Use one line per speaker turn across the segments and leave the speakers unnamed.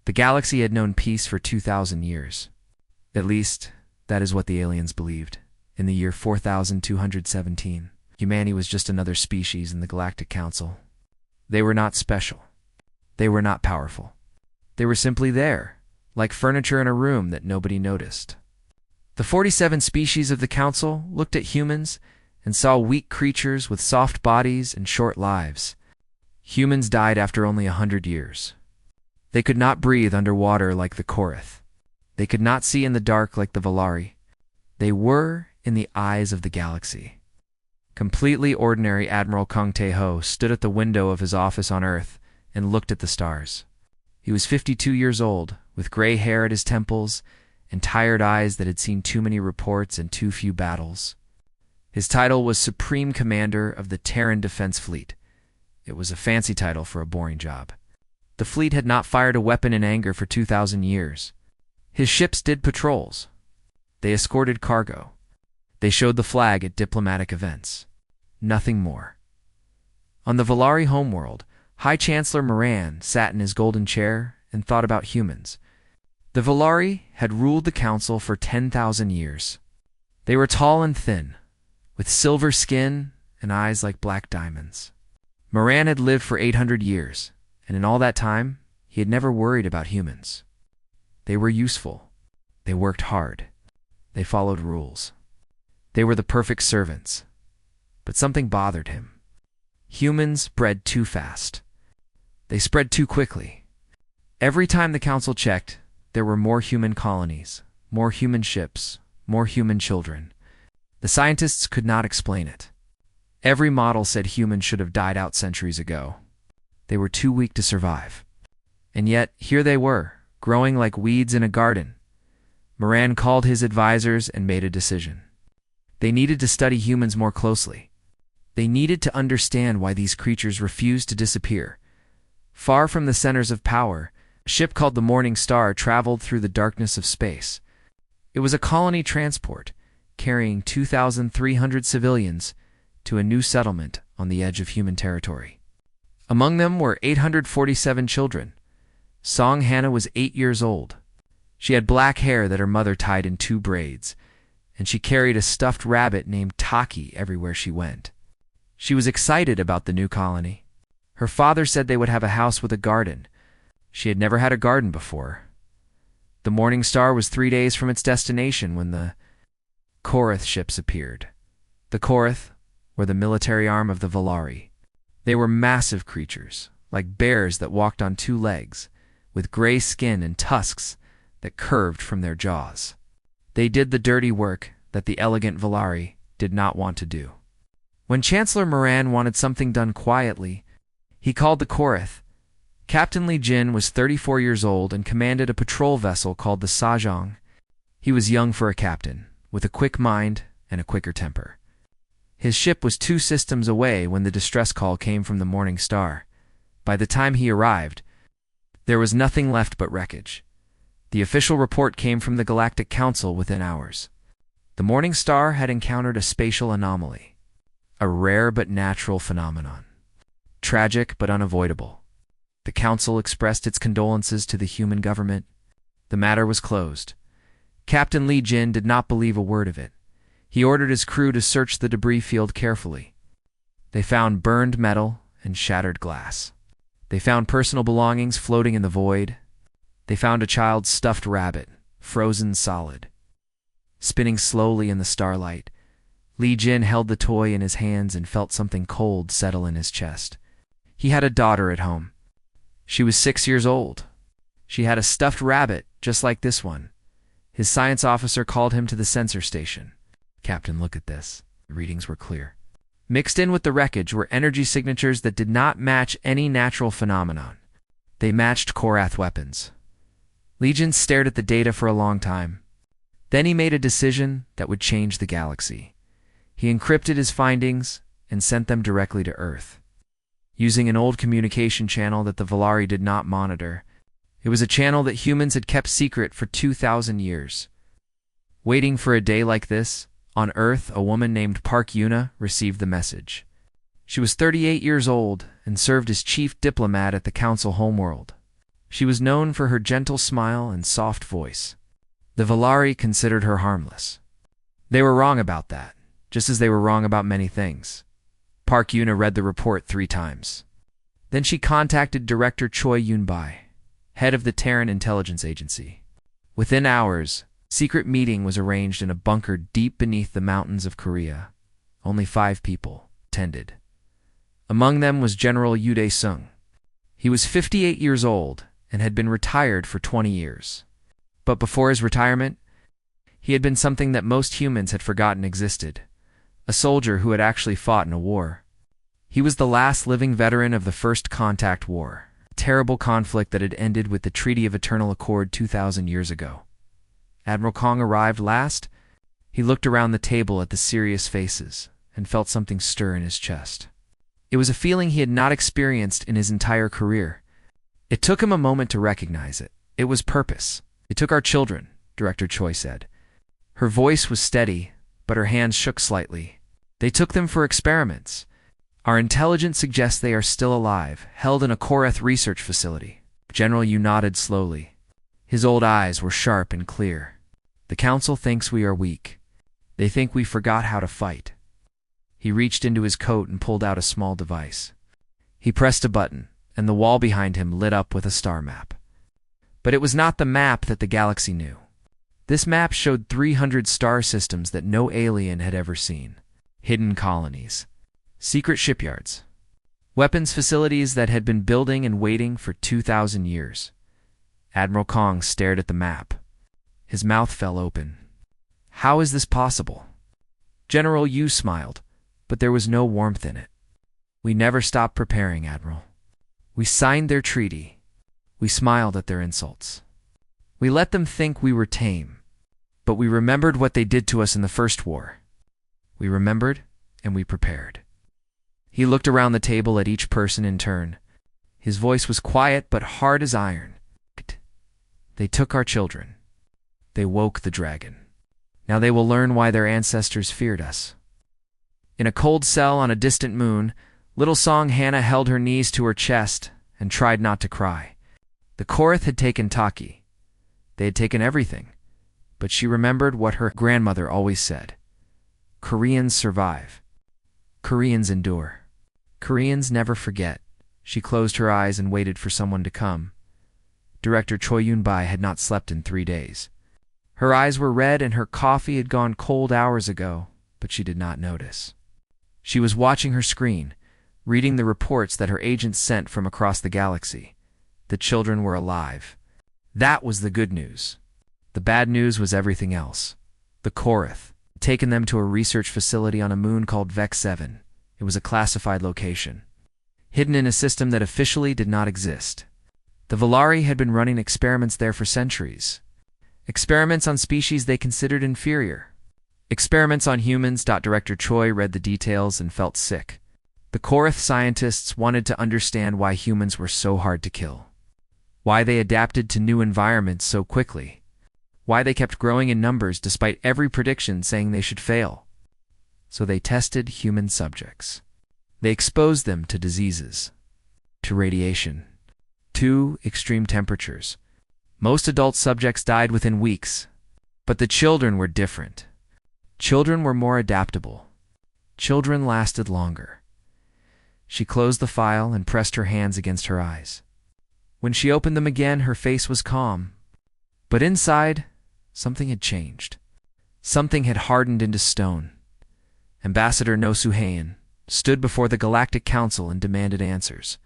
The galaxy had known peace for 2,000 years. At least, that is what the aliens believed. In the year 4217, humanity was just another species in the Galactic Council. They were not special. They were not powerful. They were simply there, like furniture in a room that nobody noticed. The 47 species of the Council looked at humans and saw weak creatures with soft bodies and short lives. Humans died after only 100 years. They could not breathe underwater like the Korath. They could not see in the dark like the Valari. They were in the eyes of the galaxy. Completely ordinary Admiral Kung Te-Ho stood at the window of his office on Earth and looked at the stars. He was 52 years old, with gray hair at his temples and tired eyes that had seen too many reports and too few battles. His title was Supreme Commander of the Terran Defense Fleet. It was a fancy title for a boring job. The fleet had not fired a weapon in anger for 2,000 years. His ships did patrols. They escorted cargo. They showed the flag at diplomatic events. Nothing more. On the Valari homeworld, High Chancellor Moran sat in his golden chair and thought about humans. The Valari had ruled the Council for 10,000 years. They were tall and thin, with silver skin and eyes like black diamonds. Moran had lived for 800 years, and in all that time, he had never worried about humans. They were useful. They worked hard. They followed rules. They were the perfect servants. But something bothered him. Humans bred too fast. They spread too quickly. Every time the Council checked, there were more human colonies, more human ships, more human children. The scientists could not explain it. Every model said humans should have died out centuries ago. They were too weak to survive. And yet, here they were, growing like weeds in a garden. Moran called his advisors and made a decision. They needed to study humans more closely. They needed to understand why these creatures refused to disappear. Far from the centers of power, a ship called the Morning Star traveled through the darkness of space. It was a colony transport, carrying 2,300 civilians to a new settlement on the edge of human territory. Among them were 847 children. Song Hannah was 8 years old. She had black hair that her mother tied in 2 braids, and she carried a stuffed rabbit named Taki everywhere she went. She was excited about the new colony. Her father said they would have a house with a garden. She had never had a garden before. The Morning Star was 3 days from its destination when the Korath ships appeared. The Korath were the military arm of the Valari. They were massive creatures, like bears that walked on 2 legs, with gray skin and tusks that curved from their jaws. They did the dirty work that the elegant Valari did not want to do. When Chancellor Moran wanted something done quietly, he called the Korath. Captain Li Jin was 34 years old and commanded a patrol vessel called the Sajong. He was young for a captain, with a quick mind and a quicker temper. His ship was 2 systems away when the distress call came from the Morning Star. By the time he arrived, there was nothing left but wreckage. The official report came from the Galactic Council within hours. The Morning Star had encountered a spatial anomaly, a rare but natural phenomenon. Tragic but unavoidable. The Council expressed its condolences to the human government. The matter was closed. Captain Li Jin did not believe a word of it. He ordered his crew to search the debris field carefully. They found burned metal and shattered glass. They found personal belongings floating in the void. They found a child's stuffed rabbit, frozen solid. Spinning slowly in the starlight, Li Jin held the toy in his hands and felt something cold settle in his chest. He had a daughter at home. She was 6 years old. She had a stuffed rabbit just like this one. His science officer called him to the sensor station. "Captain, look at this." The readings were clear. Mixed in with the wreckage were energy signatures that did not match any natural phenomenon. They matched Korath weapons. Legion stared at the data for a long time. Then he made a decision that would change the galaxy. He encrypted his findings and sent them directly to Earth. Using an old communication channel that the Valari did not monitor, it was a channel that humans had kept secret for 2,000 years. Waiting for a day like this, on Earth, a woman named Park Yuna received the message. She was 38 years old and served as chief diplomat at the Council homeworld. She was known for her gentle smile and soft voice. The Valari considered her harmless. They were wrong about that, just as they were wrong about many things. Park Yuna read the report 3 times. Then she contacted Director Choi Yun-bai, head of the Terran Intelligence Agency. Within hours, a secret meeting was arranged in a bunker deep beneath the mountains of Korea. Only 5 people attended. Among them was General Yu Dae-sung. He was 58 years old and had been retired for 20 years. But before his retirement, he had been something that most humans had forgotten existed, a soldier who had actually fought in a war. He was the last living veteran of the First Contact War, a terrible conflict that had ended with the Treaty of Eternal Accord 2,000 years ago. Admiral Kong arrived last. He looked around the table at the serious faces and felt something stir in his chest. It was a feeling he had not experienced in his entire career. It took him a moment to recognize it. It was purpose. "It took our children," Director Choi said. Her voice was steady, but her hands shook slightly. "They took them for experiments. Our intelligence suggests they are still alive, held in a Korath research facility." General Yu nodded slowly. His old eyes were sharp and clear. "The Council thinks we are weak. They think we forgot how to fight." He reached into his coat and pulled out a small device. He pressed a button, and the wall behind him lit up with a star map. But it was not the map that the galaxy knew. This map showed 300 star systems that no alien had ever seen. Hidden colonies. Secret shipyards. Weapons facilities that had been building and waiting for 2,000 years. Admiral Kong stared at the map. His mouth fell open. "How is this possible?" General Yu smiled, but there was no warmth in it. "We never stopped preparing, Admiral. We signed their treaty. We smiled at their insults. We let them think we were tame. But we remembered what they did to us in the first war. We remembered, and we prepared." He looked around the table at each person in turn. His voice was quiet but hard as iron. "They took our children. They woke the dragon. Now they will learn why their ancestors feared us." In a cold cell on a distant moon, little Song Hannah held her knees to her chest and tried not to cry. The Korath had taken Taki. They had taken everything. But she remembered what her grandmother always said. Koreans survive. Koreans endure. Koreans never forget. She closed her eyes and waited for someone to come. Director Choi Yun-bai had not slept in 3 days. Her eyes were red and her coffee had gone cold hours ago, but she did not notice. She was watching her screen, reading the reports that her agents sent from across the galaxy. The children were alive. That was the good news. The bad news was everything else. The Korath had taken them to a research facility on a moon called Vex 7. It was a classified location, hidden in a system that officially did not exist. The Valari had been running experiments there for centuries. Experiments on species they considered inferior. Experiments on humans. Director Choi read the details and felt sick. The Korath scientists wanted to understand why humans were so hard to kill. Why they adapted to new environments so quickly. Why they kept growing in numbers despite every prediction saying they should fail. So they tested human subjects. They exposed them to diseases, to radiation, to extreme temperatures. Most adult subjects died within weeks, but the children were different. Children were more adaptable. Children lasted longer. She closed the file and pressed her hands against her eyes. When she opened them again, her face was calm. But inside, something had changed. Something had hardened into stone. Ambassador No Suhayan stood before the Galactic Council and demanded answers.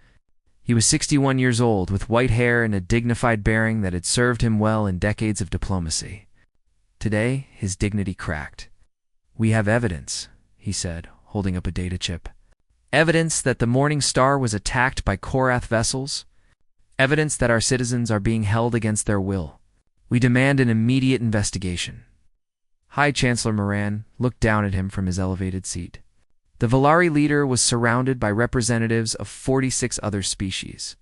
He was 61 years old, with white hair and a dignified bearing that had served him well in decades of diplomacy. Today, his dignity cracked. "We have evidence," he said, holding up a data chip. "Evidence that the Morning Star was attacked by Korath vessels. Evidence that our citizens are being held against their will. We demand an immediate investigation." High Chancellor Moran looked down at him from his elevated seat. The Valari leader was surrounded by representatives of 46 other species,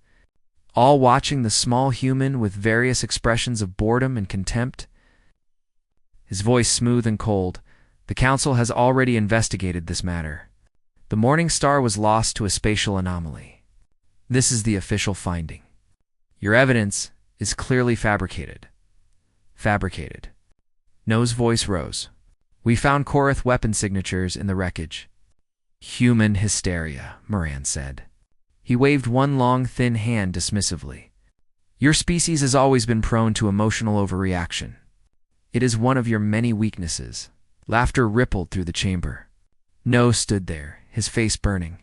all watching the small human with various expressions of boredom and contempt. His voice smooth and cold. "The Council has already investigated this matter. The Morning Star was lost to a spatial anomaly. This is the official finding. Your evidence is clearly fabricated. Fabricated. No's voice rose. We found Korath weapon signatures in the wreckage. Human hysteria, Moran said. He waved one long, thin hand dismissively. Your species has always been prone to emotional overreaction. It is one of your many weaknesses. Laughter rippled through the chamber. No stood there, his face burning.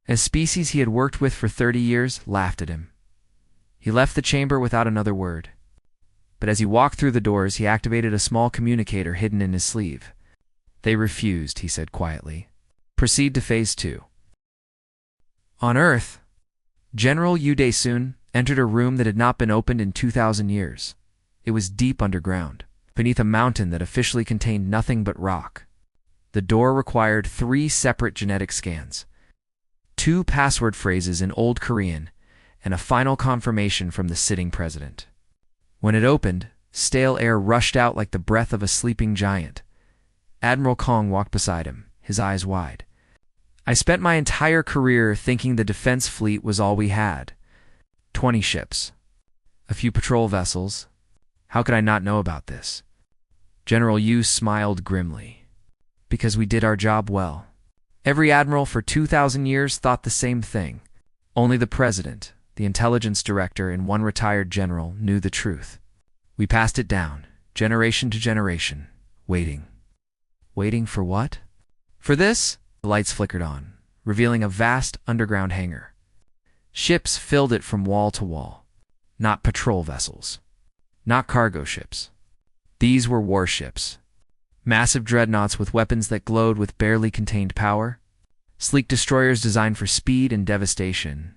A species he had worked with for 30 years laughed at him. He left the chamber without another word. But as he walked through the doors, he activated a small communicator hidden in his sleeve. They refused, he said quietly. Proceed to Phase 2. On Earth, General Yu Dae-sun entered a room that had not been opened in 2,000 years. It was deep underground, beneath a mountain that officially contained nothing but rock. The door required 3 separate genetic scans, 2 password phrases in Old Korean, and a final confirmation from the sitting president. When it opened, stale air rushed out like the breath of a sleeping giant. Admiral Kong walked beside him, his eyes wide. I spent my entire career thinking the defense fleet was all we had. 20 ships. A few patrol vessels. How could I not know about this? General Yu smiled grimly. Because we did our job well. Every admiral for 2,000 years thought the same thing. Only the president, the intelligence director, and one retired general knew the truth. We passed it down, generation to generation, waiting. Waiting for what? For this? The lights flickered on, revealing a vast underground hangar. Ships filled it from wall to wall. Not patrol vessels. Not cargo ships. These were warships. Massive dreadnoughts with weapons that glowed with barely contained power. Sleek destroyers designed for speed and devastation.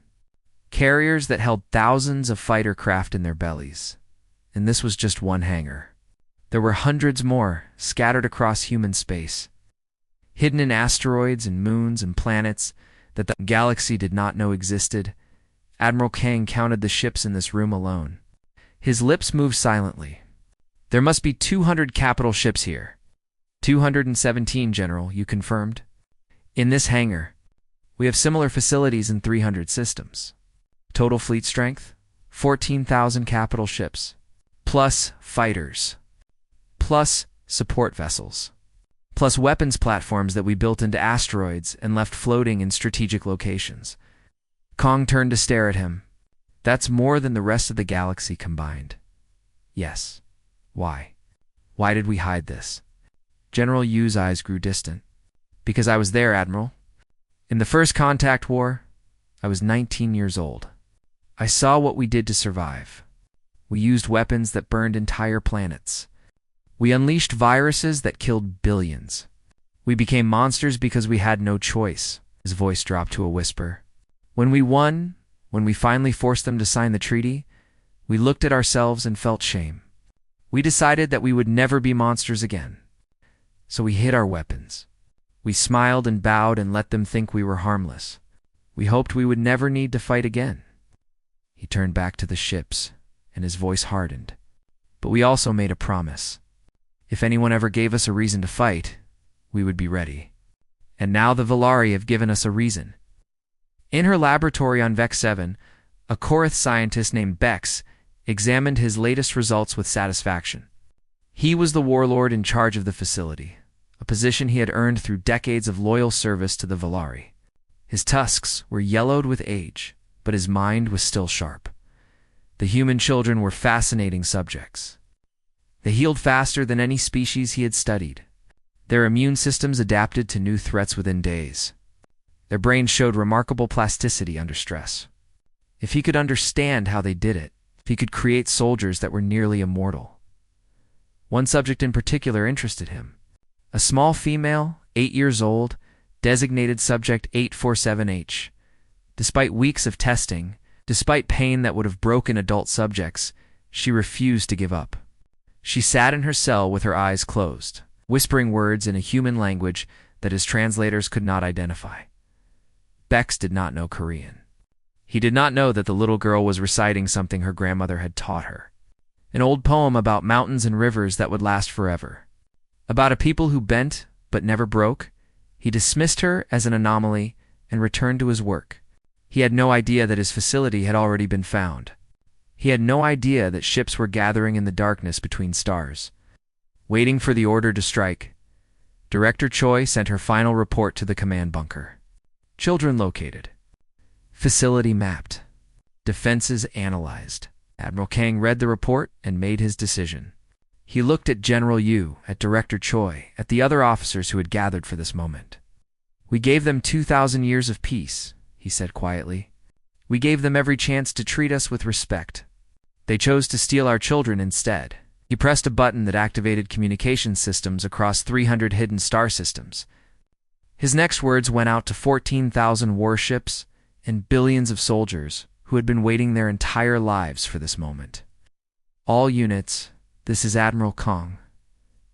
Carriers that held thousands of fighter craft in their bellies. And this was just one hangar. There were hundreds more, scattered across human space. Hidden in asteroids and moons and planets that the galaxy did not know existed. Admiral Kang counted the ships in this room alone. His lips moved silently. There must be 200 capital ships here. 217, General, you confirmed. In this hangar, we have similar facilities in 300 systems. Total fleet strength, 14,000 capital ships, plus fighters, plus support vessels, plus weapons platforms that we built into asteroids and left floating in strategic locations. Kong turned to stare at him. That's more than the rest of the galaxy combined. Yes. Why? Why did we hide this? General Yu's eyes grew distant. Because I was there, Admiral. In the first contact war, I was 19 years old. I saw what we did to survive. We used weapons that burned entire planets. We unleashed viruses that killed billions. We became monsters because we had no choice. His voice dropped to a whisper. When we won, when we finally forced them to sign the treaty, we looked at ourselves and felt shame. We decided that we would never be monsters again. So we hid our weapons. We smiled and bowed and let them think we were harmless. We hoped we would never need to fight again. He turned back to the ships, and his voice hardened. But we also made a promise. If anyone ever gave us a reason to fight, we would be ready. And now the Valari have given us a reason. In her laboratory on Vex 7, a Korath scientist named Bex examined his latest results with satisfaction. He was the warlord in charge of the facility, a position he had earned through decades of loyal service to the Valari. His tusks were yellowed with age, but his mind was still sharp. The human children were fascinating subjects. They healed faster than any species he had studied. Their immune systems adapted to new threats within days. Their brains showed remarkable plasticity under stress. If he could understand how they did it, if he could create soldiers that were nearly immortal. One subject in particular interested him. A small female, 8 years old, designated Subject 847H. Despite weeks of testing, despite pain that would have broken adult subjects, she refused to give up. She sat in her cell with her eyes closed, whispering words in a human language that his translators could not identify. Bex did not know Korean. He did not know that the little girl was reciting something her grandmother had taught her. An old poem about mountains and rivers that would last forever. About a people who bent but never broke. He dismissed her as an anomaly and returned to his work. He had no idea that his facility had already been found. He had no idea that ships were gathering in the darkness between stars. Waiting for the order to strike, Director Choi sent her final report to the command bunker. Children located. Facility mapped. Defenses analyzed. Admiral Kang read the report and made his decision. He looked at General Yu, at Director Choi, at the other officers who had gathered for this moment. "We gave them 2,000 years of peace," he said quietly. "We gave them every chance to treat us with respect. They chose to steal our children instead." He pressed a button that activated communication systems across 300 hidden star systems. His next words went out to 14,000 warships and billions of soldiers who had been waiting their entire lives for this moment. "All units, this is Admiral Kang.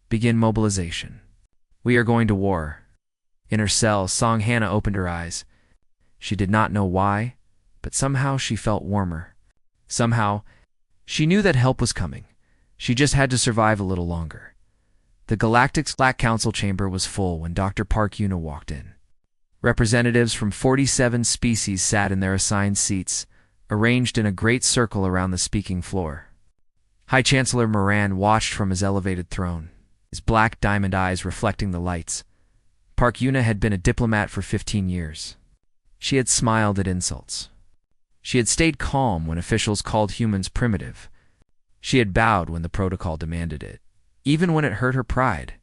Begin mobilization. We are going to war." In her cell, Song Hannah opened her eyes. She did not know why, but somehow she felt warmer. Somehow, she knew that help was coming. She just had to survive a little longer. The Galactic's Black Council chamber was full when Dr. Park Yuna walked in. Representatives from 47 species sat in their assigned seats, arranged in a great circle around the speaking floor. High Chancellor Moran watched from his elevated throne, his black diamond eyes reflecting the lights. Park Yuna had been a diplomat for 15 years. She had smiled at insults. She had stayed calm when officials called humans primitive. She had bowed when the protocol demanded it, even when it hurt her pride.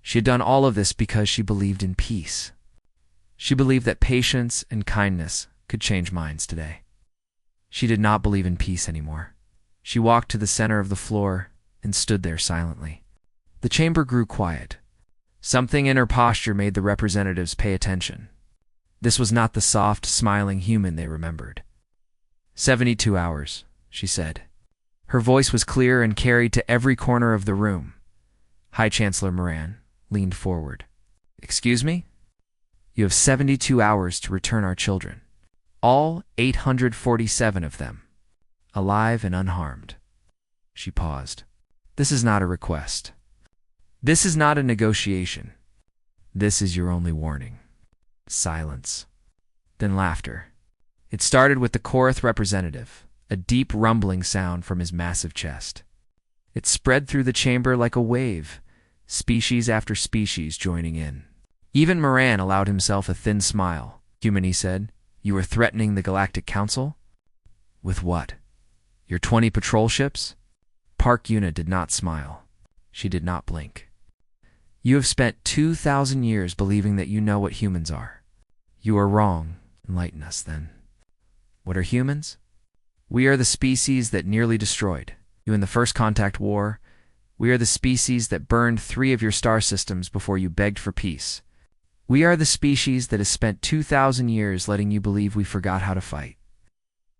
She had done all of this because she believed in peace. She believed that patience and kindness could change minds today. She did not believe in peace anymore. She walked to the center of the floor and stood there silently. The chamber grew quiet. Something in her posture made the representatives pay attention. This was not the soft, smiling human they remembered. 72 hours, she said. Her voice was clear and carried to every corner of the room. High Chancellor Moran leaned forward. "Excuse me? You have 72 hours to return our children. All 847 of them. Alive and unharmed." She paused. "This is not a request. This is not a negotiation. This is your only warning." Silence. Then laughter. It started with the Korath representative, a deep rumbling sound from his massive chest. It spread through the chamber like a wave, species after species joining in. Even Moran allowed himself a thin smile. "Human," he said, "you are threatening the Galactic Council?" "With what? Your 20 patrol ships?" Park Yuna did not smile. She did not blink. "You have spent 2,000 years believing that you know what humans are. You are wrong. Enlighten us, then. What are humans? We are the species that nearly destroyed you in the First Contact War. We are the species that burned 3 of your star systems before you begged for peace. We are the species that has spent 2,000 years letting you believe we forgot how to fight."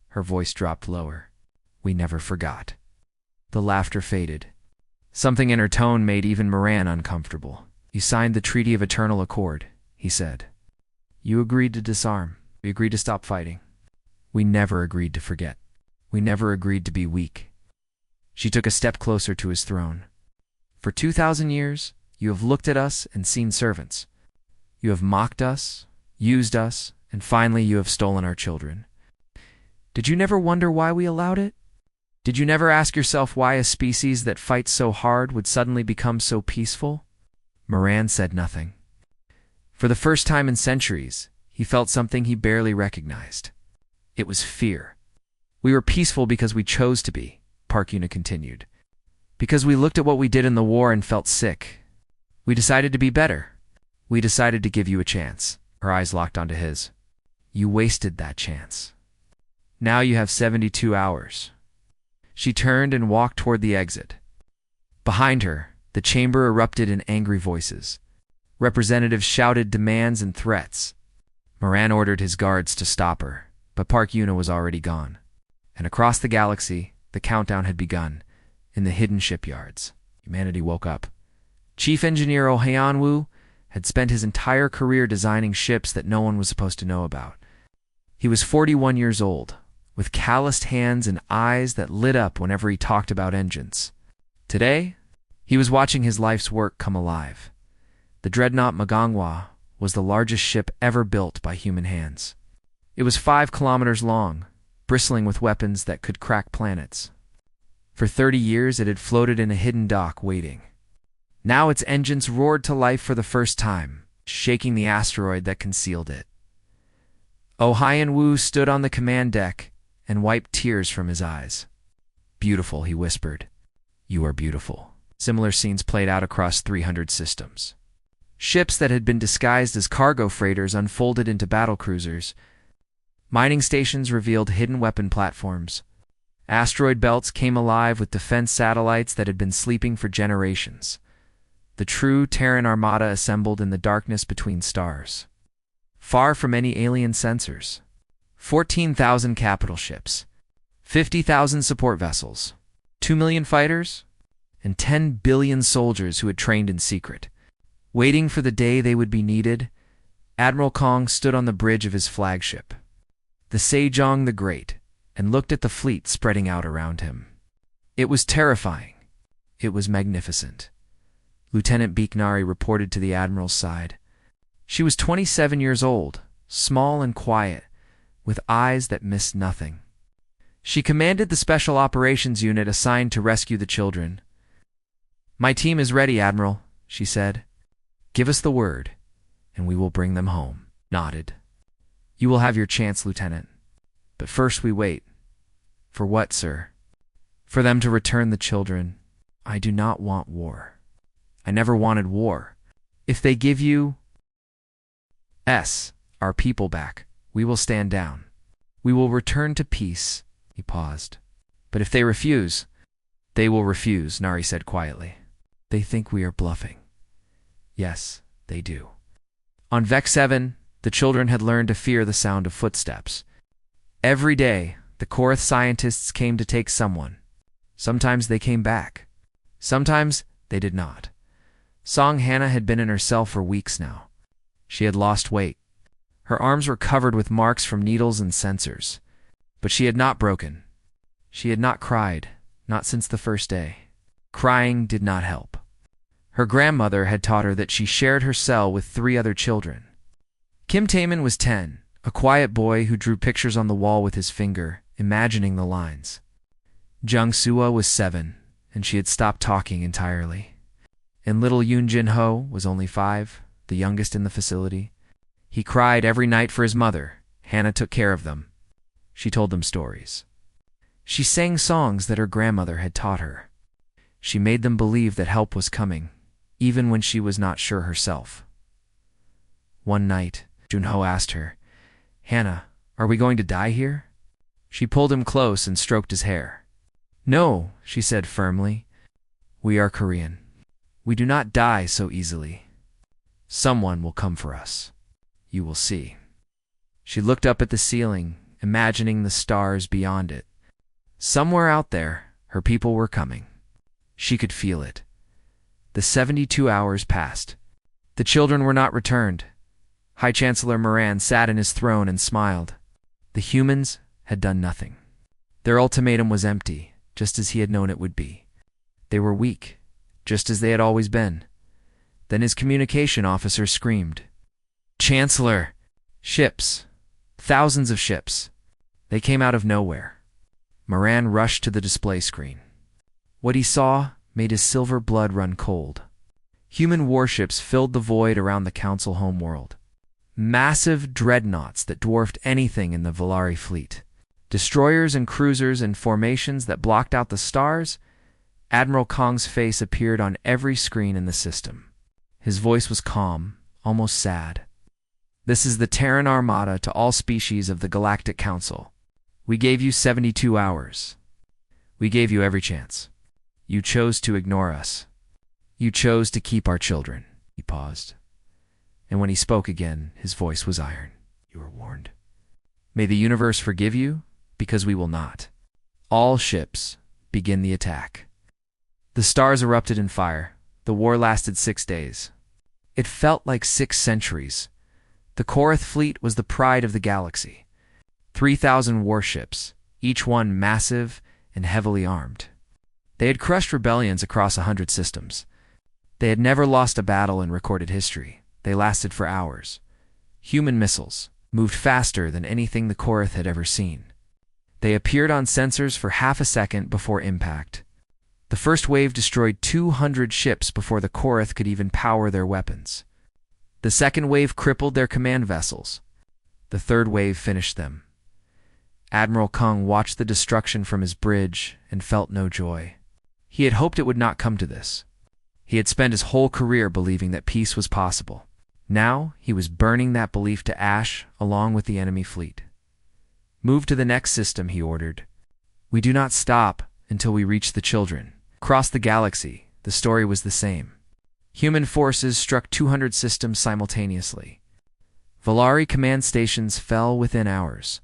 Her voice dropped lower. "We never forgot." The laughter faded. Something in her tone made even Moran uncomfortable. "You signed the Treaty of Eternal Accord," he said. "You agreed to disarm. We agreed to stop fighting. We never agreed to forget. We never agreed to be weak." She took a step closer to his throne. "For 2,000 years, you have looked at us and seen servants. You have mocked us, used us, and finally you have stolen our children. Did you never wonder why we allowed it? Did you never ask yourself why a species that fights so hard would suddenly become so peaceful?" Moran said nothing. For the first time in centuries, he felt something he barely recognized. It was fear. "We were peaceful because we chose to be," Park Yuna continued. "Because we looked at what we did in the war and felt sick. We decided to be better. We decided to give you a chance." Her eyes locked onto his. "You wasted that chance. Now you have 72 hours. She turned and walked toward the exit. Behind her, the chamber erupted in angry voices. Representatives shouted demands and threats. Moran ordered his guards to stop her, but Park Yuna was already gone. And across the galaxy, the countdown had begun. In the hidden shipyards, humanity woke up. Chief Engineer Oh Hyun-woo had spent his entire career designing ships that no one was supposed to know about. He was 41 years old, with calloused hands and eyes that lit up whenever he talked about engines. Today, he was watching his life's work come alive. The dreadnought Magangwa was the largest ship ever built by human hands. It was 5 kilometers long, bristling with weapons that could crack planets. For 30 years it had floated in a hidden dock waiting. Now its engines roared to life for the first time, shaking the asteroid that concealed it. Oh Hyun-woo stood on the command deck and wiped tears from his eyes. "Beautiful," he whispered. "You are beautiful." Similar scenes played out across 300 systems. Ships that had been disguised as cargo freighters unfolded into battlecruisers. Mining stations revealed hidden weapon platforms. Asteroid belts came alive with defense satellites that had been sleeping for generations. The true Terran armada assembled in the darkness between stars. Far from any alien sensors. 14,000 capital ships, 50,000 support vessels, 2 million fighters, and 10 billion soldiers who had trained in secret. Waiting for the day they would be needed, Admiral Kong stood on the bridge of his flagship, the Sejong the Great, and looked at the fleet spreading out around him. It was terrifying. It was magnificent. Lieutenant Beeknari reported to the Admiral's side. She was 27 years old, small and quiet, with eyes that missed nothing. She commanded the Special Operations Unit assigned to rescue the children. "My team is ready, Admiral," she said. "Give us the word, and we will bring them home." Nodded. "You will have your chance, Lieutenant. But first we wait." "For what, sir?" "For them to return the children. I do not want war. I never wanted war. If they give you our people back, we will stand down. We will return to peace." He paused. "But if they refuse—" "They will refuse," Nari said quietly. "They think we are bluffing." "Yes, they do." On Vex 7, the children had learned to fear the sound of footsteps. Every day, the Korath scientists came to take someone. Sometimes they came back. Sometimes they did not. Song Hannah had been in her cell for weeks now. She had lost weight. Her arms were covered with marks from needles and sensors. But she had not broken. She had not cried, not since the first day. Crying did not help. Her grandmother had taught her that she shared her cell with 3 other children. Kim Taemin was 10, a quiet boy who drew pictures on the wall with his finger, imagining the lines. Jung Sua was 7, and she had stopped talking entirely. And little Yoon Jin Ho was only 5, the youngest in the facility. He cried every night for his mother. Hannah took care of them. She told them stories. She sang songs that her grandmother had taught her. She made them believe that help was coming, even when she was not sure herself. One night, Junho asked her, "Hannah, are we going to die here?" She pulled him close and stroked his hair. "No," she said firmly. "We are Korean. We do not die so easily. Someone will come for us. You will see." She looked up at the ceiling, imagining the stars beyond it. Somewhere out there, her people were coming. She could feel it. The 72 hours passed. The children were not returned. High Chancellor Moran sat in his throne and smiled. The humans had done nothing. Their ultimatum was empty, just as he had known it would be. They were weak, just as they had always been. Then his communication officer screamed, "Chancellor! Ships! Thousands of ships!" They came out of nowhere. Moran rushed to the display screen. What he saw made his silver blood run cold. Human warships filled the void around the Council homeworld. Massive dreadnoughts that dwarfed anything in the Volari fleet. Destroyers and cruisers in formations that blocked out the stars. Admiral Kong's face appeared on every screen in the system. His voice was calm, almost sad. "This is the Terran Armada to all species of the Galactic Council. We gave you 72 hours. We gave you every chance. You chose to ignore us. You chose to keep our children." He paused. And when he spoke again, his voice was iron. "You were warned. May the universe forgive you, because we will not. All ships, begin the attack." The stars erupted in fire. The war lasted 6 days. It felt like 6 centuries. The Korath fleet was the pride of the galaxy. 3,000 warships, each one massive and heavily armed. They had crushed rebellions across 100 systems. They had never lost a battle in recorded history. They lasted for hours. Human missiles moved faster than anything the Korath had ever seen. They appeared on sensors for half a second before impact. The first wave destroyed 200 ships before the Korath could even power their weapons. The second wave crippled their command vessels. The third wave finished them. Admiral Kung watched the destruction from his bridge and felt no joy. He had hoped it would not come to this. He had spent his whole career believing that peace was possible. Now he was burning that belief to ash along with the enemy fleet. "Move to the next system," he ordered. "We do not stop until we reach the children." Across the galaxy, the story was the same. Human forces struck 200 systems simultaneously. Valari command stations fell within hours.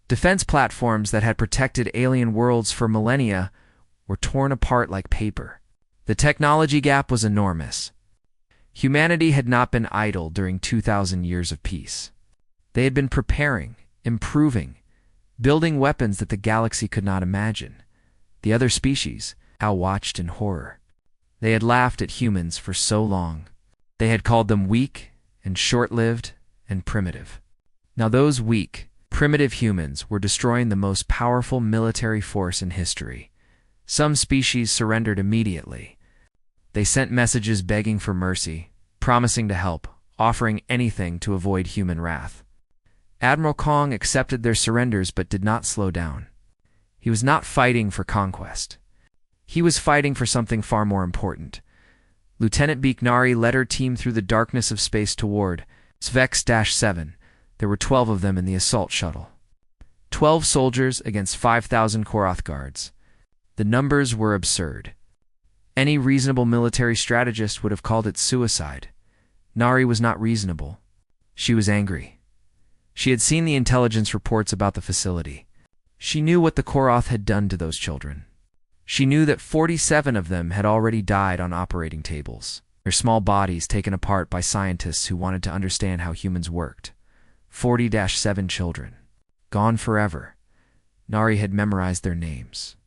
Defense platforms that had protected alien worlds for millennia were torn apart like paper. The technology gap was enormous. Humanity had not been idle during 2,000 years of peace. They had been preparing, improving, building weapons that the galaxy could not imagine. The other species, Hal watched in horror. They had laughed at humans for so long. They had called them weak and short-lived and primitive. Now those weak, primitive humans were destroying the most powerful military force in history. Some species surrendered immediately. They sent messages begging for mercy, promising to help, offering anything to avoid human wrath. Admiral Kong accepted their surrenders but did not slow down. He was not fighting for conquest. He was fighting for something far more important. Lieutenant Beeknari led her team through the darkness of space toward Svex-7. There were 12 of them in the assault shuttle. 12 soldiers against 5,000 Korath guards. The numbers were absurd. Any reasonable military strategist would have called it suicide. Nari was not reasonable. She was angry. She had seen the intelligence reports about the facility. She knew what the Korath had done to those children. She knew that 47 of them had already died on operating tables, their small bodies taken apart by scientists who wanted to understand how humans worked. 40-7 children. Gone forever. Nari had memorized their names.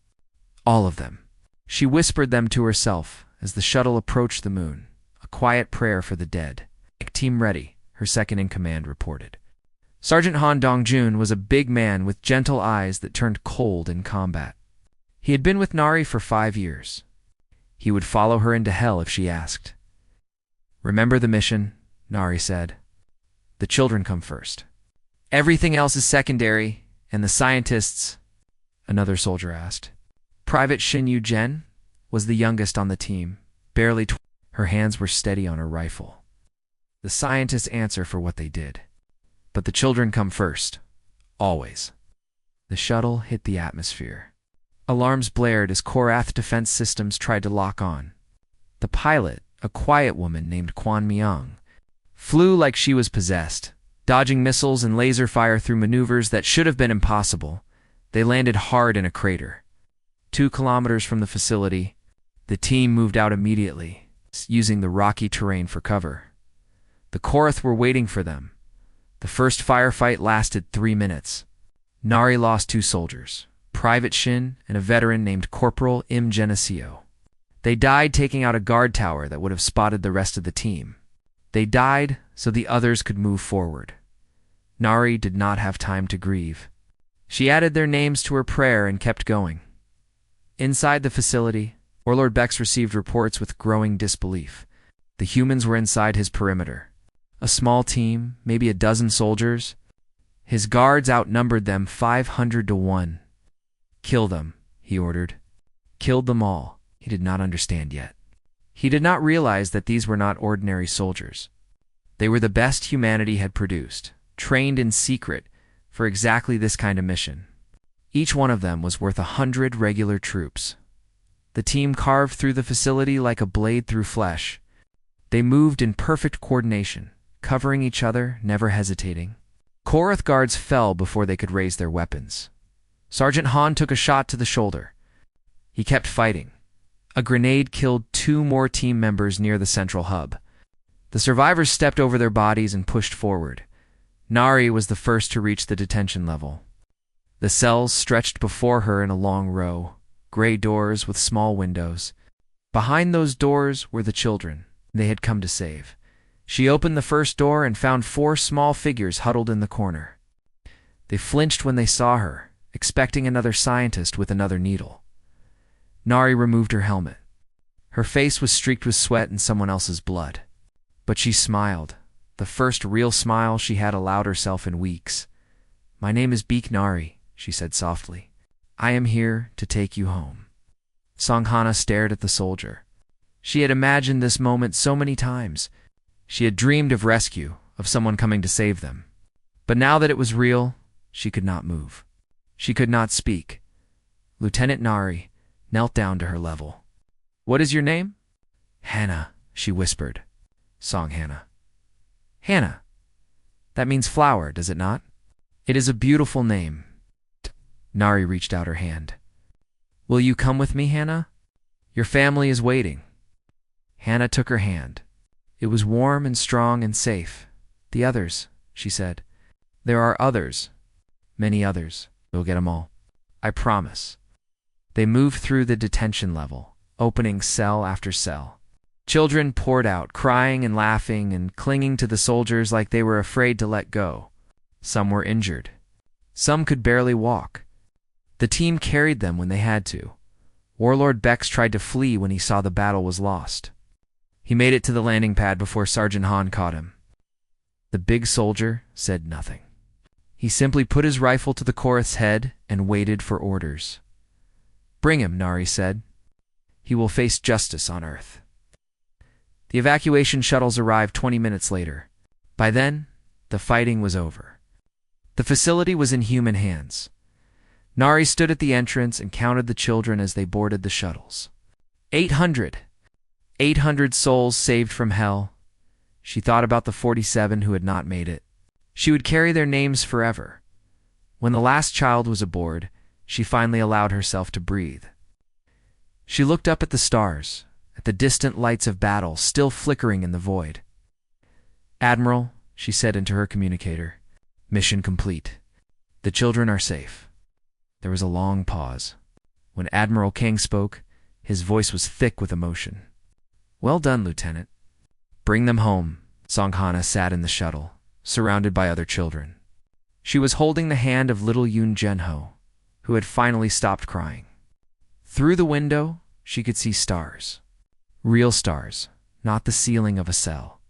All of them. She whispered them to herself as the shuttle approached the moon, a quiet prayer for the dead. "Team ready," her second-in-command reported. Sergeant Han Dongjun was a big man with gentle eyes that turned cold in combat. He had been with Nari for 5 years. He would follow her into hell if she asked. "Remember the mission," Nari said. "The children come first. Everything else is secondary, and the scientists," another soldier asked. Private Shin Yu-jen was the youngest on the team, barely 20. Her hands were steady on her rifle. "The scientists answer for what they did. But the children come first. Always." The shuttle hit the atmosphere. Alarms blared as Korath defense systems tried to lock on. The pilot, a quiet woman named Kwan Myung, flew like she was possessed, dodging missiles and laser fire through maneuvers that should have been impossible. They landed hard in a crater. 2 kilometers from the facility, the team moved out immediately, using the rocky terrain for cover. The Korath were waiting for them. The first firefight lasted 3 minutes. Nari lost 2 soldiers, Private Shin and a veteran named Corporal Im Geneseo. They died taking out a guard tower that would have spotted the rest of the team. They died so the others could move forward. Nari did not have time to grieve. She added their names to her prayer and kept going. Inside the facility, Warlord Bex received reports with growing disbelief. The humans were inside his perimeter. A small team, maybe a dozen soldiers. His guards outnumbered them 500-1. "Kill them," he ordered. Killed them all. He did not understand yet. He did not realize that these were not ordinary soldiers. They were the best humanity had produced, trained in secret for exactly this kind of mission. Each one of them was worth 100 regular troops. The team carved through the facility like a blade through flesh. They moved in perfect coordination, covering each other, never hesitating. Korath guards fell before they could raise their weapons. Sergeant Han took a shot to the shoulder. He kept fighting. A grenade killed 2 more team members near the central hub. The survivors stepped over their bodies and pushed forward. Nari was the first to reach the detention level. The cells stretched before her in a long row, gray doors with small windows. Behind those doors were the children they had come to save. She opened the first door and found 4 small figures huddled in the corner. They flinched when they saw her, expecting another scientist with another needle. Nari removed her helmet. Her face was streaked with sweat and someone else's blood. But she smiled, the first real smile she had allowed herself in weeks. "My name is Beak Nari," she said softly. "I am here to take you home." Songhana stared at the soldier. She had imagined this moment so many times. She had dreamed of rescue, of someone coming to save them. But now that it was real, she could not move. She could not speak. Lieutenant Nari knelt down to her level. "What is your name?" "Hannah," she whispered. Songhana. "Hannah. That means flower, does it not?" "It is a beautiful name." Nari reached out her hand. "Will you come with me, Hannah? Your family is waiting." Hannah took her hand. It was warm and strong and safe. "The others," she said. "There are others. Many others. We'll get them all. I promise." They moved through the detention level, opening cell after cell. Children poured out, crying and laughing and clinging to the soldiers like they were afraid to let go. Some were injured. Some could barely walk. The team carried them when they had to. Warlord Bex tried to flee when he saw the battle was lost. He made it to the landing pad before Sergeant Han caught him. The big soldier said nothing. He simply put his rifle to the Korath's head and waited for orders. "Bring him," Nari said. "He will face justice on Earth." The evacuation shuttles arrived 20 minutes later. By then, the fighting was over. The facility was in human hands. Nari stood at the entrance and counted the children as they boarded the shuttles. 800! 800 souls saved from hell. She thought about the 47 who had not made it. She would carry their names forever. When the last child was aboard, she finally allowed herself to breathe. She looked up at the stars, at the distant lights of battle still flickering in the void. "Admiral," she said into her communicator, "mission complete. The children are safe." There was a long pause. When Admiral King spoke, his voice was thick with emotion. "Well done, Lieutenant." "Bring them home." Songhana sat in the shuttle, surrounded by other children. She was holding the hand of little Yoon Genho, who had finally stopped crying. Through the window, she could see stars. Real stars, not the ceiling of a cell.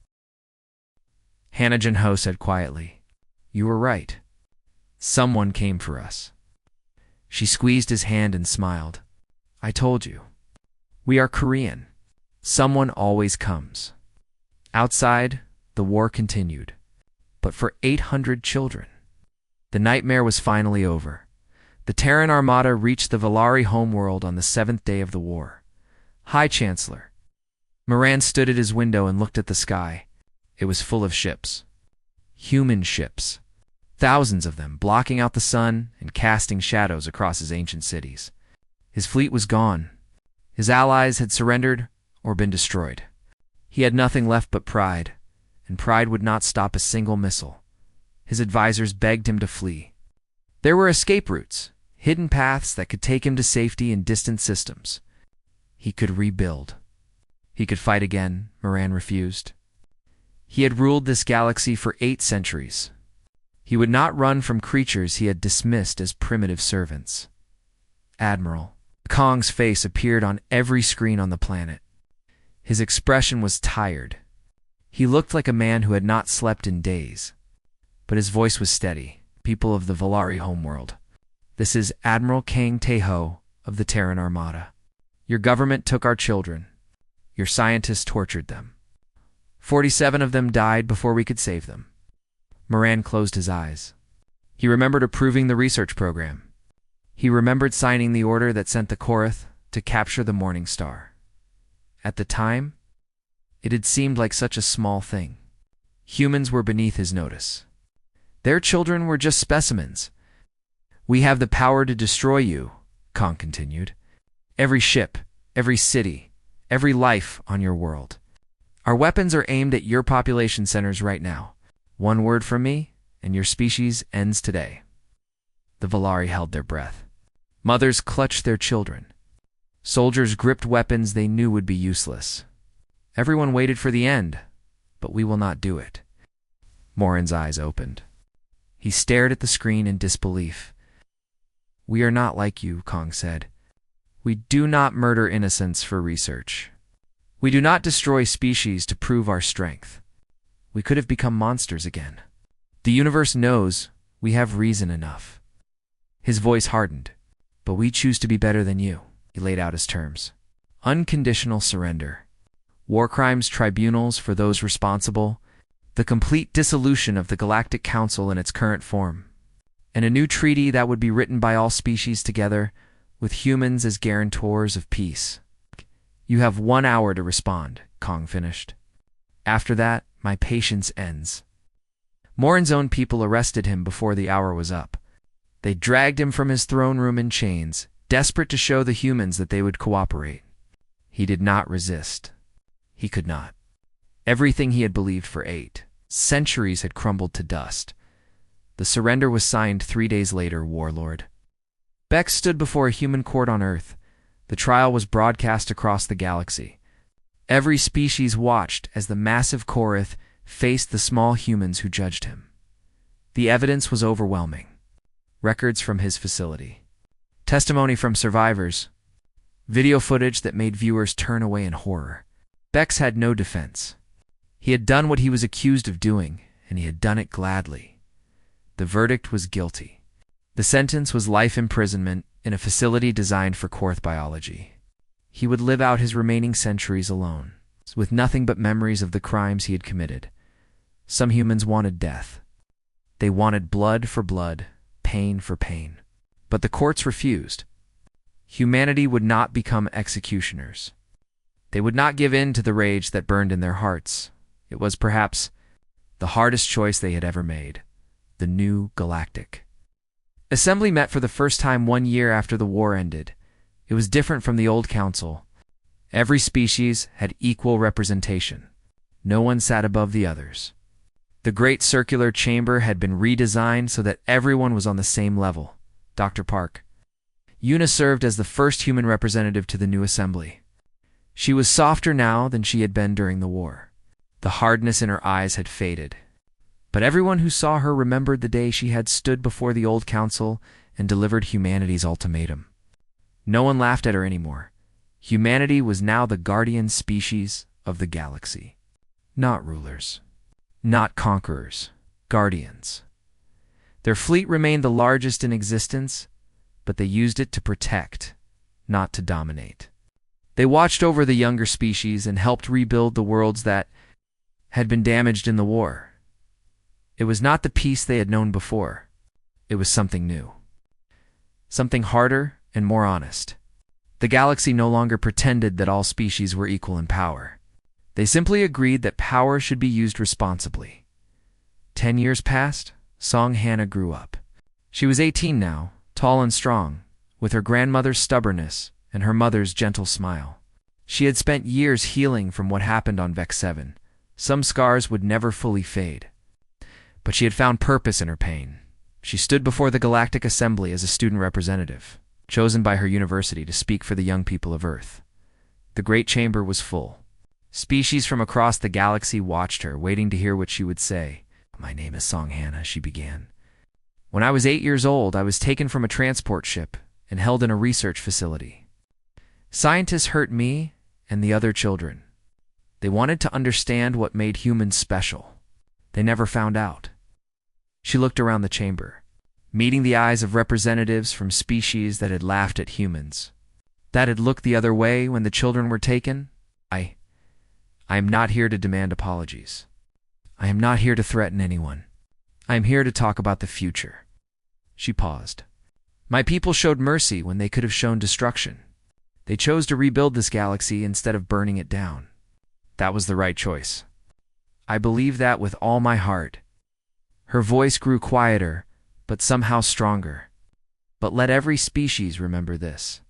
Hannah Genho said quietly, "You were right. Someone came for us." She squeezed his hand and smiled. "I told you. We are Korean. Someone always comes." Outside, the war continued. But for 800 children. The nightmare was finally over. The Terran Armada reached the Valari homeworld on the 7th day of the war. "High Chancellor." Moran stood at his window and looked at the sky. It was full of ships. Human ships. Thousands of them, blocking out the sun and casting shadows across his ancient cities. His fleet was gone. His allies had surrendered or been destroyed. He had nothing left but pride, and pride would not stop a single missile. His advisors begged him to flee. There were escape routes, hidden paths that could take him to safety in distant systems. He could rebuild. He could fight again, Moran refused. He had ruled this galaxy for 8 centuries. He would not run from creatures he had dismissed as primitive servants. "Admiral." Kong's face appeared on every screen on the planet. His expression was tired. He looked like a man who had not slept in days. But his voice was steady. "People of the Valari homeworld. This is Admiral Kang Tae-ho of the Terran Armada. Your government took our children. Your scientists tortured them. 47 of them died before we could save them." Moran closed his eyes. He remembered approving the research program. He remembered signing the order that sent the Korath to capture the Morning Star. At the time, it had seemed like such a small thing. Humans were beneath his notice. Their children were just specimens. "We have the power to destroy you," Kong continued. "Every ship, every city, every life on your world. Our weapons are aimed at your population centers right now. One word from me, and your species ends today." The Valari held their breath. Mothers clutched their children. Soldiers gripped weapons they knew would be useless. Everyone waited for the end, but we will not do it. Moran's eyes opened. He stared at the screen in disbelief. "We are not like you," Kong said. "We do not murder innocents for research. We do not destroy species to prove our strength. We could have become monsters again. The universe knows we have reason enough." His voice hardened. "But we choose to be better than you." He laid out his terms. Unconditional surrender. War crimes tribunals for those responsible. The complete dissolution of the Galactic Council in its current form. And a new treaty that would be written by all species together, with humans as guarantors of peace. "You have 1 hour to respond," Kong finished. "After that, my patience ends." Morin's own people arrested him before the hour was up. They dragged him from his throne room in chains, desperate to show the humans that they would cooperate. He did not resist. He could not. Everything he had believed for 8 centuries had crumbled to dust. The surrender was signed 3 days later, Warlord. Beck stood before a human court on Earth. The trial was broadcast across the galaxy. Every species watched as the massive Korath faced the small humans who judged him. The evidence was overwhelming. Records from his facility. Testimony from survivors. Video footage that made viewers turn away in horror. Bex had no defense. He had done what he was accused of doing, and he had done it gladly. The verdict was guilty. The sentence was life imprisonment in a facility designed for Korth biology. He would live out his remaining centuries alone, with nothing but memories of the crimes he had committed. Some humans wanted death. They wanted blood for blood, pain for pain. But the courts refused. Humanity would not become executioners. They would not give in to the rage that burned in their hearts. It was perhaps the hardest choice they had ever made. The new Galactic. Assembly met for the first time 1 year after the war ended. It was different from the old council. Every species had equal representation. No one sat above the others. The great circular chamber had been redesigned so that everyone was on the same level. Dr. Park. Una served as the first human representative to the new assembly. She was softer now than she had been during the war. The hardness in her eyes had faded. But everyone who saw her remembered the day she had stood before the old council and delivered humanity's ultimatum. No one laughed at her anymore. Humanity was now the guardian species of the galaxy. Not rulers. Not conquerors. Guardians. Their fleet remained the largest in existence, but they used it to protect, not to dominate. They watched over the younger species and helped rebuild the worlds that had been damaged in the war. It was not the peace they had known before. It was something new. Something harder and more honest. The galaxy no longer pretended that all species were equal in power. They simply agreed that power should be used responsibly. 10 years passed. Song Hannah grew up. She was 18 now, tall and strong, with her grandmother's stubbornness and her mother's gentle smile. She had spent years healing from what happened on Vex 7. Some scars would never fully fade. But she had found purpose in her pain. She stood before the Galactic Assembly as a student representative, chosen by her university to speak for the young people of Earth. The great chamber was full. Species from across the galaxy watched her, waiting to hear what she would say. "My name is Song Hannah," she began. "When I was 8 years old, I was taken from a transport ship and held in a research facility. Scientists hurt me and the other children. They wanted to understand what made humans special. They never found out." She looked around the chamber, meeting the eyes of representatives from species that had laughed at humans, that had looked the other way when the children were taken. I am not here to demand apologies. I am not here to threaten anyone. I am here to talk about the future." She paused. "My people showed mercy when they could have shown destruction. They chose to rebuild this galaxy instead of burning it down. That was the right choice. I believe that with all my heart." Her voice grew quieter, but somehow stronger. "But let every species remember this.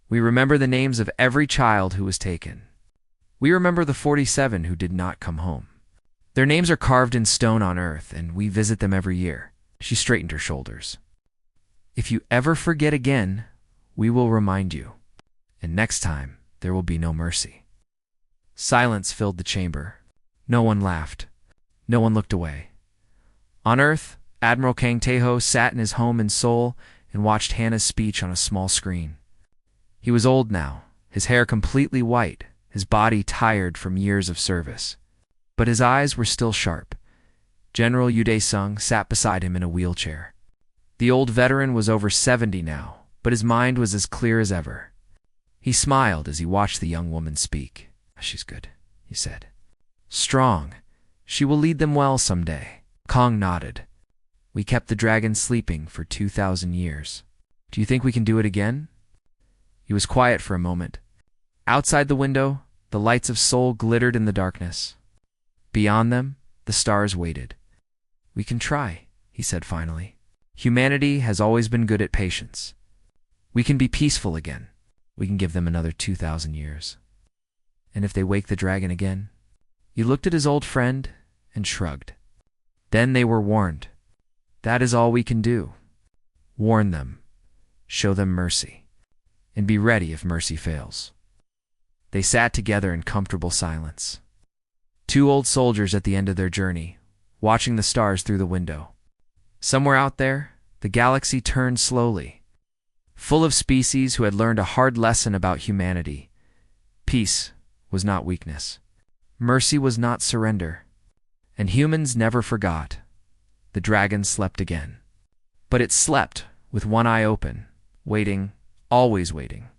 We remember the names of every child who was taken. We remember the 47 who did not come home. Their names are carved in stone on Earth, and we visit them every year." She straightened her shoulders. "If you ever forget again, we will remind you. And next time, there will be no mercy." Silence filled the chamber. No one laughed. No one looked away. On Earth, Admiral Kang Teho sat in his home in Seoul and watched Hannah's speech on a small screen. He was old now, his hair completely white, his body tired from years of service. But his eyes were still sharp. General Uday Sung sat beside him in a wheelchair. The old veteran was over 70 now, but his mind was as clear as ever. He smiled as he watched the young woman speak. "She's good," he said. "Strong. She will lead them well someday." Kong nodded. "We kept the dragon sleeping for 2,000 years. Do you think we can do it again?" He was quiet for a moment. Outside the window, the lights of Seoul glittered in the darkness. Beyond them, the stars waited. "We can try," he said finally. "Humanity has always been good at patience. We can be peaceful again. We can give them another 2,000 years. And if they wake the dragon again?" He looked at his old friend and shrugged. "Then they were warned. That is all we can do. Warn them, show them mercy, and be ready if mercy fails." They sat together in comfortable silence. Two old soldiers at the end of their journey, watching the stars through the window. Somewhere out there, the galaxy turned slowly, full of species who had learned a hard lesson about humanity. Peace was not weakness. Mercy was not surrender. And humans never forgot. The dragon slept again. But it slept with one eye open, waiting, always waiting.